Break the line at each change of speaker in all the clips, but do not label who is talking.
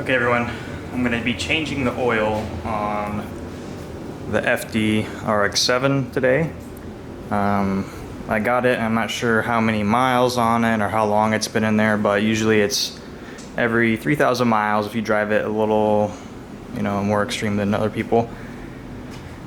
Okay everyone, I'm going to be changing the oil on the FD RX7 today. I got it, I'm not sure how many miles on it or how long it's been in there, but usually it's every 3,000 miles if you drive it a little, more extreme than other people.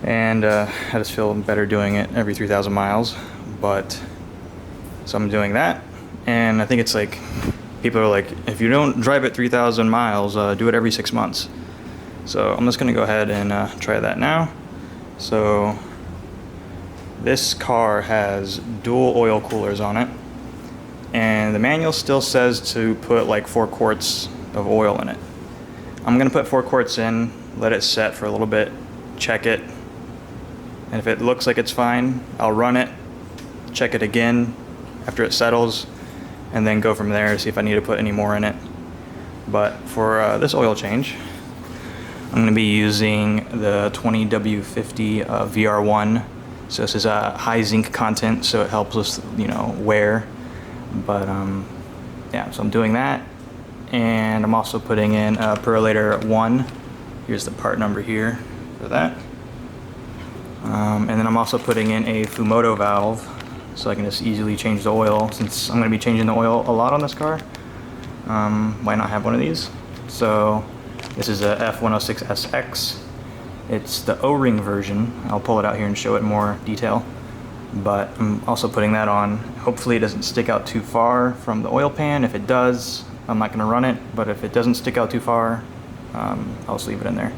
And I just feel better doing it every 3,000 miles. So I'm doing that, and I think it's like, people are like, if you don't drive it 3,000 miles, do it every 6 months. So I'm just gonna go ahead and try that now. So this car has dual oil coolers on it, and the manual still says to put like 4 quarts of oil in it. I'm gonna put 4 quarts in, let it set for a little bit, check it, and if it looks like it's fine, I'll run it, check it again after it settles, and then go from there to see if I need to put any more in it. But for this oil change, I'm going to be using the 20W50 VR1. So this is a high zinc content, so it helps us, wear. But yeah, so I'm doing that, and I'm also putting in perolator 1. Here's the part number here for that. And then I'm also putting in a Fumoto valve, so I can just easily change the oil. Since I'm going to be changing the oil a lot on this car, why not have one of these? So this is a F106SX. It's the O-ring version. I'll pull it out here and show it in more detail. But I'm also putting that on. Hopefully it doesn't stick out too far from the oil pan. If it does, I'm not going to run it. But if it doesn't stick out too far, I'll just leave it in there.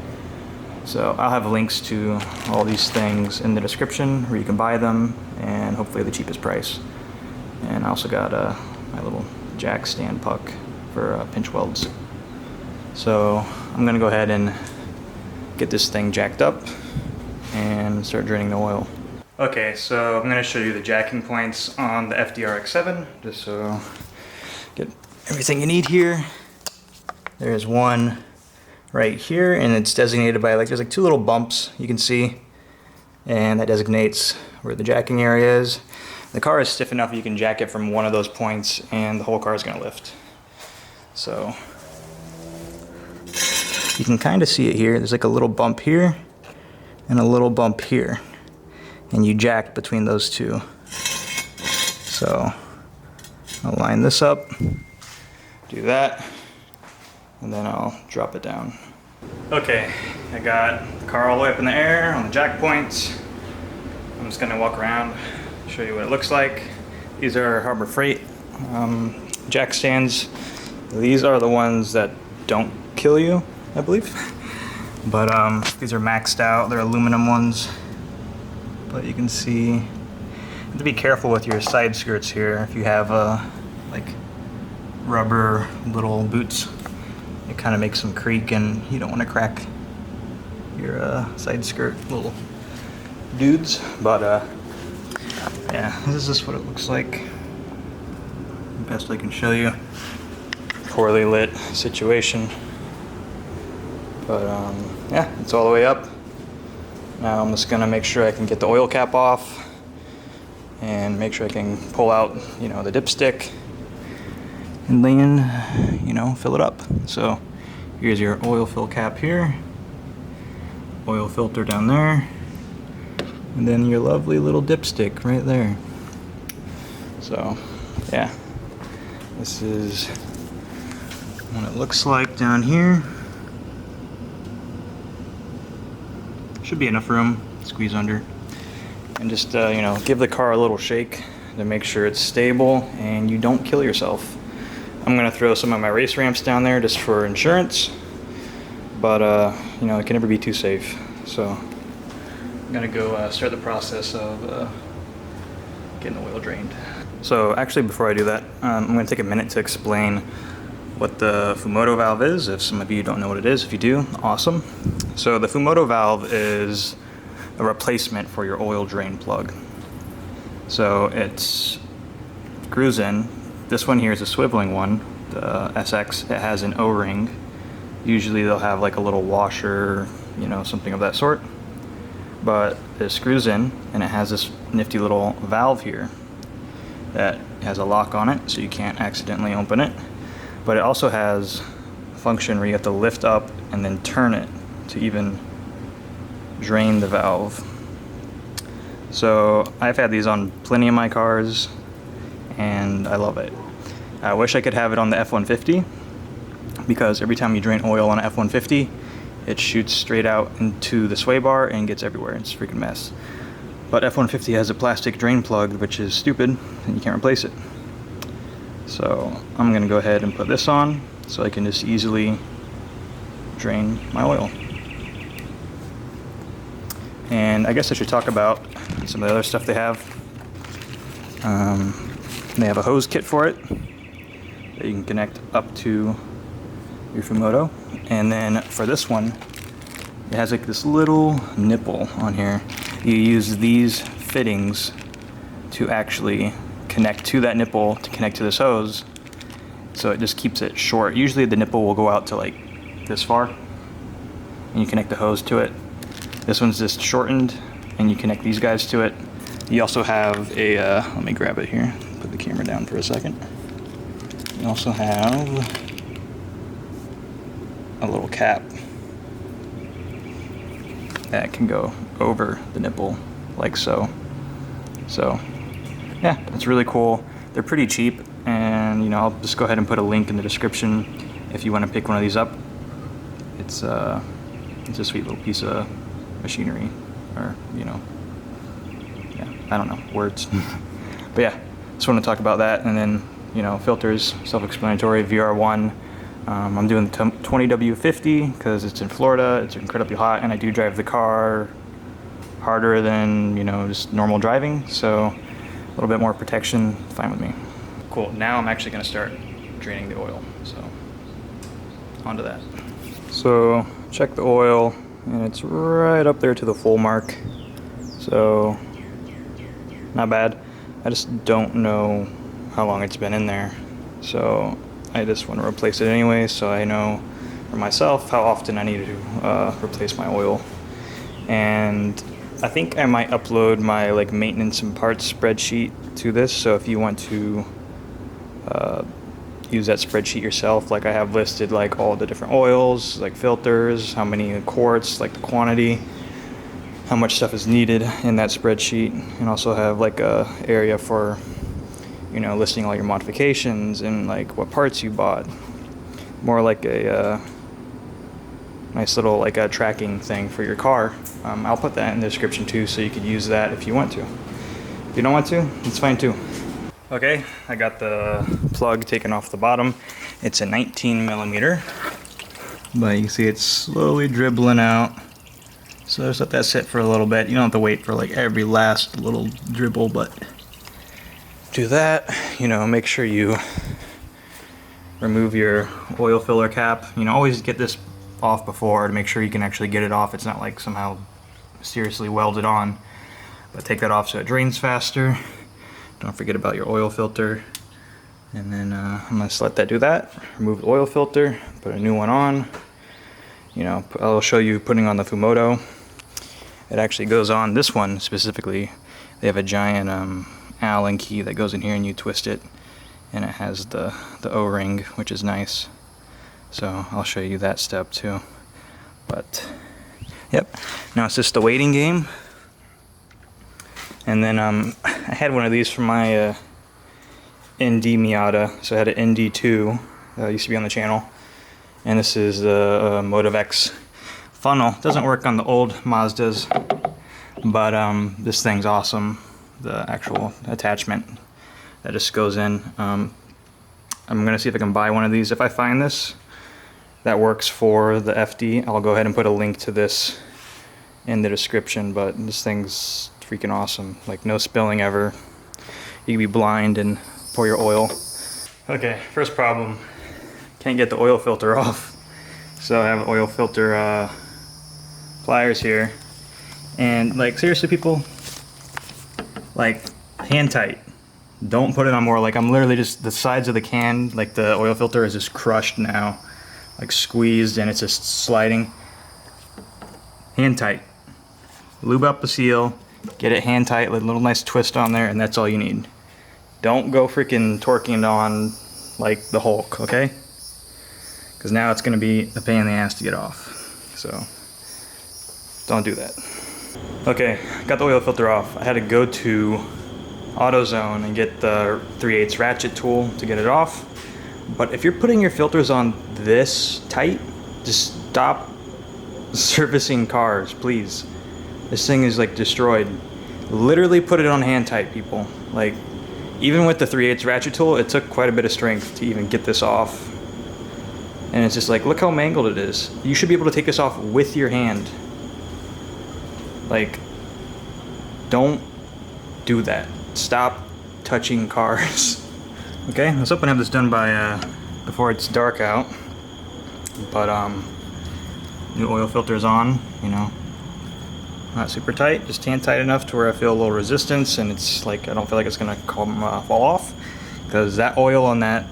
So I'll have links to all these things in the description where you can buy them, and hopefully the cheapest price. And I also got my little jack stand puck for pinch welds. So I'm gonna go ahead and get this thing jacked up and start draining the oil. Okay, so I'm gonna show you the jacking points on the FD RX7, just so get everything you need here. There's one right here, and it's designated by there's 2 little bumps you can see, and that designates where the jacking area is. The car is stiff enough you can jack it from one of those points and the whole car is going to lift. So you can kind of see it here. There's like a little bump here and a little bump here, and you jack between those two. So I'll line this up, do that, and then I'll drop it down. Okay, I got the car all the way up in the air on the jack points. I'm just gonna walk around, show you what it looks like. These are Harbor Freight jack stands. These are the ones that don't kill you, I believe. But these are maxed out. They're aluminum ones. But you can see, you have to be careful with your side skirts here. If you have like rubber little boots, it kind of makes them creak, and you don't want to crack your side skirt little dudes. But yeah, this is just what it looks like. Best I can show you. Poorly lit situation. But yeah, it's all the way up. Now I'm just gonna make sure I can get the oil cap off and make sure I can pull out, the dipstick, and then, fill it up. So here's your oil fill cap here, oil filter down there, and then your lovely little dipstick right there. So yeah, this is what it looks like down here. Should be enough room, squeeze under, and just give the car a little shake to make sure it's stable and you don't kill yourself. I'm gonna throw some of my race ramps down there just for insurance, but it can never be too safe. So I'm gonna go start the process of getting the oil drained. So actually, before I do that, I'm gonna take a minute to explain what the Fumoto valve is. If some of you don't know what it is, if you do, awesome. So the Fumoto valve is a replacement for your oil drain plug. So it screws in. This one here is a swiveling one, the SX. It has an O-ring. Usually they'll have like a little washer, something of that sort. But it screws in, and it has this nifty little valve here that has a lock on it, so you can't accidentally open it. But it also has function where you have to lift up and then turn it to even drain the valve. So I've had these on plenty of my cars and I love it. I wish I could have it on the F-150, because every time you drain oil on an F-150, it shoots straight out into the sway bar and gets everywhere. It's a freaking mess. But F-150 has a plastic drain plug, which is stupid, and you can't replace it. So I'm gonna go ahead and put this on so I can just easily drain my oil. And I guess I should talk about some of the other stuff they have. They have a hose kit for it that you can connect up to your Fumoto. And then for this one, it has like this little nipple on here. You use these fittings to actually connect to that nipple to connect to this hose. So it just keeps it short. Usually the nipple will go out to like this far, and you connect the hose to it. This one's just shortened, and you connect these guys to it. You also have a, let me grab it here, put the camera down for a second. You also have a little cap that can go over the nipple, like so. So, yeah, it's really cool. They're pretty cheap, and you know, I'll just go ahead and put a link in the description if you want to pick one of these up. It's a sweet little piece of machinery, or you know, yeah, I don't know, words. But yeah, just want to talk about that. And then, you know, filters, self-explanatory. VR1. I'm doing the 20W50 because it's in Florida. It's incredibly hot, and I do drive the car harder than, you know, just normal driving. So a little bit more protection, fine with me. Cool. Now I'm actually going to start draining the oil. So onto that. So check the oil, and it's right up there to the full mark. So not bad. I just don't know how long it's been in there. So I just want to replace it anyway, so I know for myself how often I need to replace my oil. And I think I might upload my like maintenance and parts spreadsheet to this, so if you want to use that spreadsheet yourself, like I have listed like all the different oils, like filters, how many quarts, like the quantity, how much stuff is needed in that spreadsheet, and also have like a area for, you know, listing all your modifications and like what parts you bought. More like a nice little like a tracking thing for your car. I'll put that in the description too, so you could use that if you want to. If you don't want to, it's fine too. Okay, I got the plug taken off the bottom. It's a 19mm, but you can see it's slowly dribbling out. So just let that sit for a little bit. You don't have to wait for like every last little dribble, but do that. You know, make sure you remove your oil filler cap. You know, always get this off before to make sure you can actually get it off. It's not like somehow seriously welded on. But take that off so it drains faster. Don't forget about your oil filter. And then I'm gonna just let that do that. Remove the oil filter, put a new one on. You know, I'll show you putting on the Fumoto. It actually goes on, this one specifically, they have a giant Allen key that goes in here and you twist it, and it has the O-ring, which is nice. So I'll show you that step too. But yep, now it's just the waiting game. And then I had one of these from my ND Miata, so I had an ND2 that used to be on the channel, and this is the Motive X funnel. Doesn't work on the old Mazdas, but this thing's awesome. The actual attachment that just goes in. I'm gonna see if I can buy one of these. If I find this that works for the FD, I'll go ahead and put a link to this in the description. But this thing's freaking awesome. Like, no spilling ever. You can be blind and pour your oil. Okay, first problem. Can't get the oil filter off. So I have oil filter pliers here. And like, seriously people, like, hand tight. Don't put it on more. Like, I'm literally just, the sides of the can, like the oil filter is just crushed now. Like squeezed, and it's just sliding. Hand tight. Lube up the seal, get it hand tight with a little nice twist on there, and that's all you need. Don't go freaking torquing it on like the Hulk, okay? Because because now it's going to be a pain in the ass to get off. So don't do that. Okay, got the oil filter off. I had to go to AutoZone and get the 3/8 ratchet tool to get it off. But if you're putting your filters on this tight, just stop servicing cars, please. This thing is like destroyed. Literally put it on hand tight, people. Like, even with the 3/8 ratchet tool, it took quite a bit of strength to even get this off. And it's just like, look how mangled it is. You should be able to take this off with your hand. Like, don't do that. Stop touching cars. Okay, let's hope I have this done by before it's dark out. But new oil filter is on, you know. Not super tight, just hand tight enough to where I feel a little resistance, and it's like I don't feel like it's gonna come fall off, because that oil on that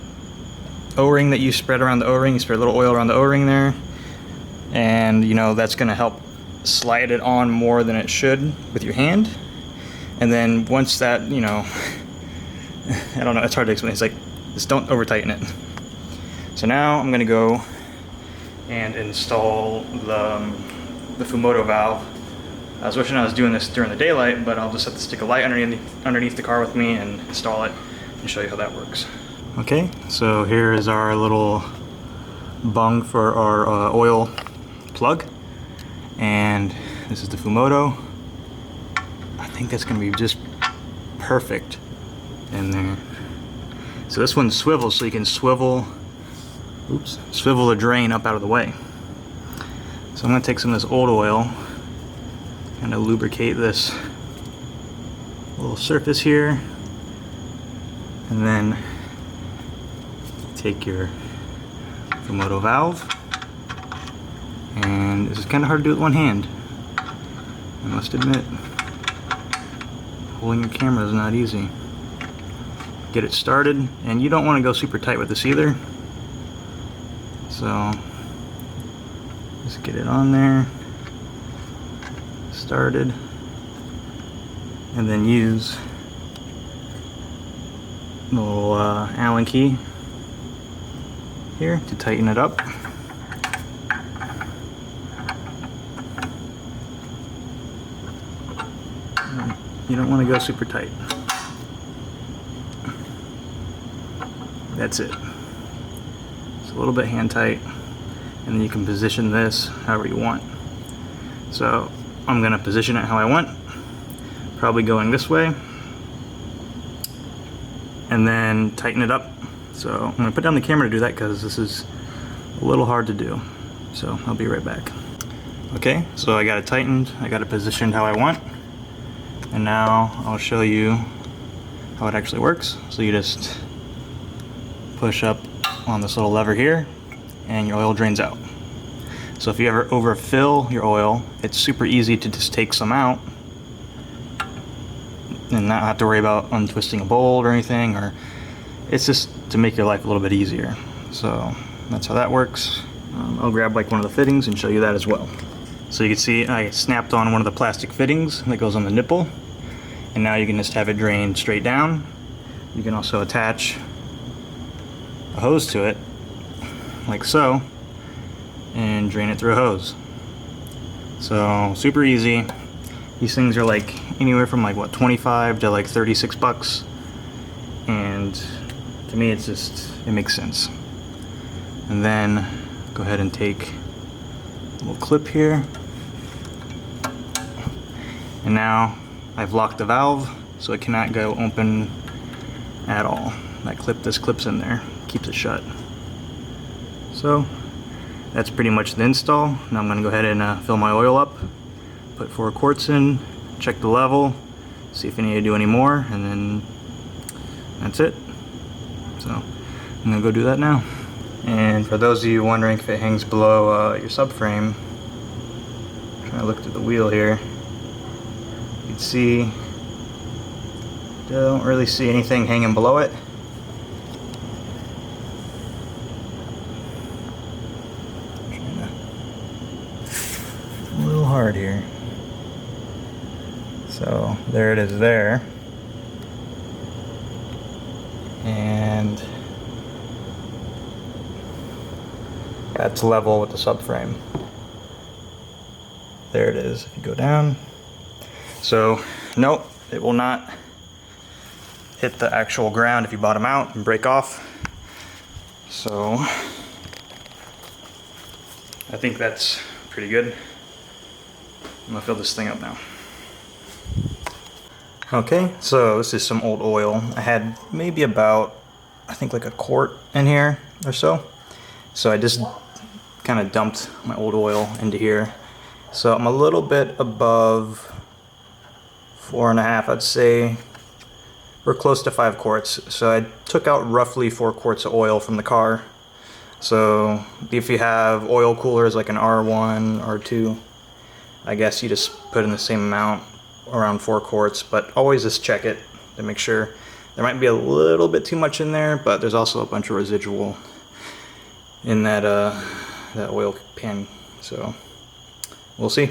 O-ring that you spread around the O-ring, you spread a little oil around the O-ring there, and you know that's gonna help slide it on more than it should with your hand. And then once that, you know, I don't know, it's hard to explain. It's like, just don't over tighten it. So now I'm gonna go and install the Fumoto valve. I was wishing I was doing this during the daylight, but I'll just have to stick a light underneath the car with me and install it and show you how that works. Okay, so here is our little bung for our oil plug, and this is the Fumoto. I think that's gonna be just perfect in there. So this one swivels, so you can swivel the drain up out of the way. So I'm gonna take some of this old oil, kind of lubricate this little surface here, and then take your Fumoto valve. And this is kind of hard to do with one hand, I must admit. Holding your camera is not easy. Get it started, and you don't want to go super tight with this either. So just get it on there, started, and then use the little Allen key here to tighten it up. You don't want to go super tight. That's it. It's a little bit hand tight, and then you can position this however you want. So I'm going to position it how I want, probably going this way, and then tighten it up. So I'm going to put down the camera to do that because this is a little hard to do. So I'll be right back. Okay, so I got it tightened, I got it positioned how I want, and now I'll show you how it actually works. So you just push up on this little lever here, and your oil drains out. So if you ever overfill your oil, it's super easy to just take some out and not have to worry about untwisting a bolt or anything, or it's just to make your life a little bit easier. So that's how that works. I'll grab like one of the fittings and show you that as well. So you can see I snapped on one of the plastic fittings that goes on the nipple, and now you can just have it drain straight down. You can also attach a hose to it, like so, and drain it through a hose. So super easy. These things are like anywhere from like what, 25 to like 36 bucks, and to me it's just, it makes sense. And then go ahead and take a little clip here, and now I've locked the valve so it cannot go open at all. That clip, this clips in there, keeps it shut. So that's pretty much the install. Now I'm going to go ahead and fill my oil up, put 4 quarts in, check the level, see if I need to do any more, and then that's it. So I'm going to go do that now. And for those of you wondering if it hangs below your subframe, I'm trying to look through the wheel here, you can see, don't really see anything hanging below it. A little hard here. So there it is there. And That's level with the subframe. There it is, if you go down. So, nope, it will not hit the actual ground if you bottom out and break off. So, I think that's pretty good. I'm gonna fill this thing up now. Okay, so this is some old oil. I had maybe about, I think like a quart in here or so. So I just kind of dumped my old oil into here. So I'm a little bit above 4.5, I'd say. We're close to 5 quarts. So I took out roughly 4 quarts of oil from the car. So if you have oil coolers like an R1, R2, I guess you just put in the same amount, around 4 quarts, but always just check it to make sure. There might be a little bit too much in there, but there's also a bunch of residual in that oil pan, so we'll see.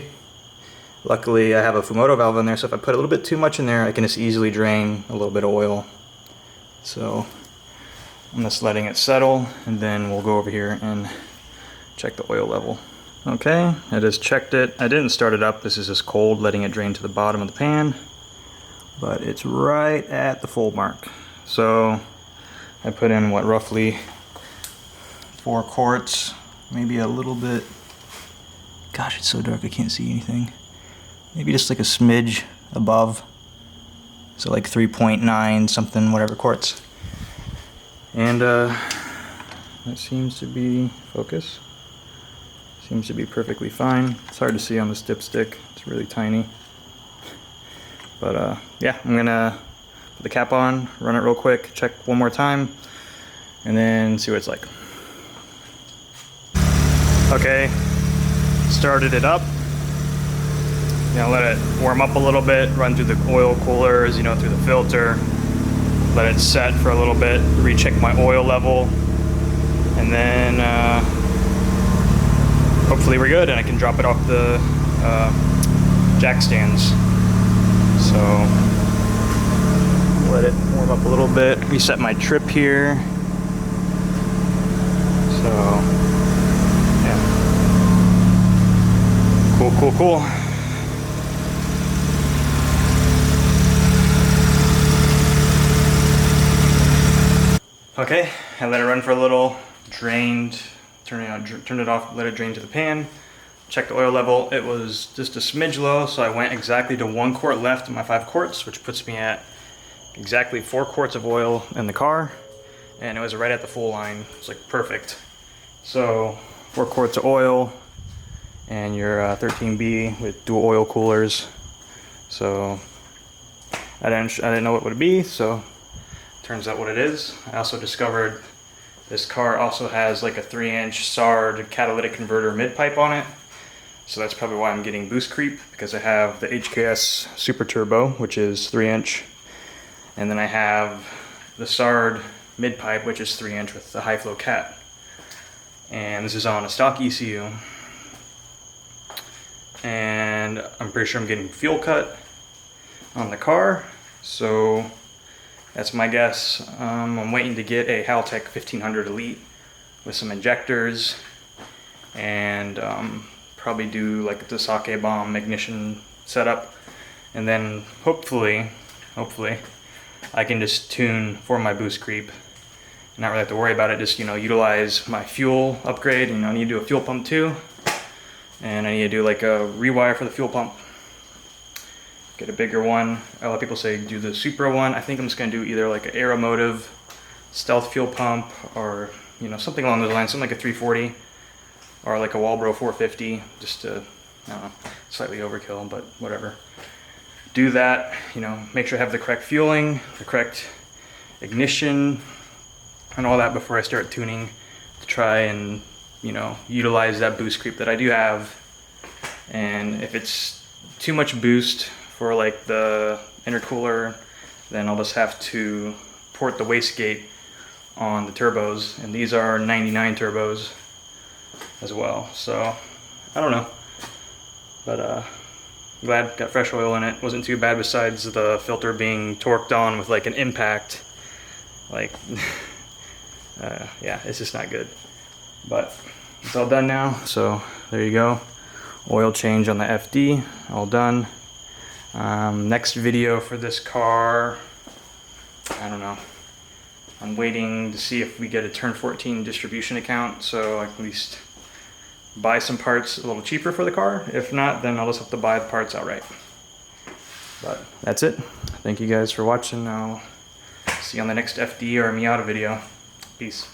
Luckily I have a Fumoto valve in there, so if I put a little bit too much in there, I can just easily drain a little bit of oil. So I'm just letting it settle, and then we'll go over here and check the oil level. Okay, I just checked it. I didn't start it up, this is just cold, letting it drain to the bottom of the pan, but it's right at the full mark. So I put in, what, roughly 4 quarts, maybe a little bit. Gosh, it's so dark I can't see anything. Maybe just like a smidge above. So like 3.9 something, whatever quarts. And that seems to be focus. Seems to be perfectly fine. It's hard to see on this dipstick. It's really tiny. But yeah, I'm gonna put the cap on, run it real quick, check one more time, and then see what it's like. Okay, started it up. You know, let it warm up a little bit, run through the oil coolers, you know, through the filter. Let it set for a little bit, recheck my oil level, and then hopefully we're good and I can drop it off the jack stands. So let it warm up a little bit, reset my trip here. So yeah, cool. Okay, I let it run for a little, drained, turned it off, let it drain to the pan, checked the oil level. It was just a smidge low, so I went exactly to 1 quart left in my 5 quarts, which puts me at exactly 4 quarts of oil in the car, and it was right at the full line. It's like perfect. So 4 quarts of oil, and your 13B with dual oil coolers. So I didn't know what it would be, so turns out what it is. I also discovered this car also has like a 3-inch SARD catalytic converter mid-pipe on it. So that's probably why I'm getting boost creep, because I have the HKS Super Turbo, which is 3-inch. And then I have the SARD mid-pipe, which is 3-inch with the high flow cat. And this is on a stock ECU. And I'm pretty sure I'm getting fuel cut on the car. So that's my guess. I'm waiting to get a Haltech 1500 Elite with some injectors, and probably do like the sake bomb ignition setup, and then hopefully I can just tune for my boost creep. Not really have to worry about it. Just, you know, utilize my fuel upgrade. You know, I need to do a fuel pump too, and I need to do like a rewire for the fuel pump. Get a bigger one. A lot of people say do the Supra one. I think I'm just gonna do either like an Aeromotive stealth fuel pump, or, you know, something along those lines, something like a 340 or like a Walbro 450, just to, I don't know, slightly overkill, but whatever. Do that, you know, make sure I have the correct fueling, the correct ignition, and all that before I start tuning, to try and, you know, utilize that boost creep that I do have. And if it's too much boost for like the intercooler, then I'll just have to port the wastegate on the turbos, and these are 99 turbos as well. So I don't know, but glad got fresh oil in it. Wasn't too bad, besides the filter being torqued on with like an impact. Like yeah, it's just not good. But It's all done now, so there you go. Oil change on the FD, all done. Next video for this car, I don't know. I'm waiting to see if we get a Turn 14 distribution account, so I can at least buy some parts a little cheaper for the car. If not, then I'll just have to buy the parts outright. But that's it. Thank you guys for watching. I'll see you on the next FD or Miata video. Peace.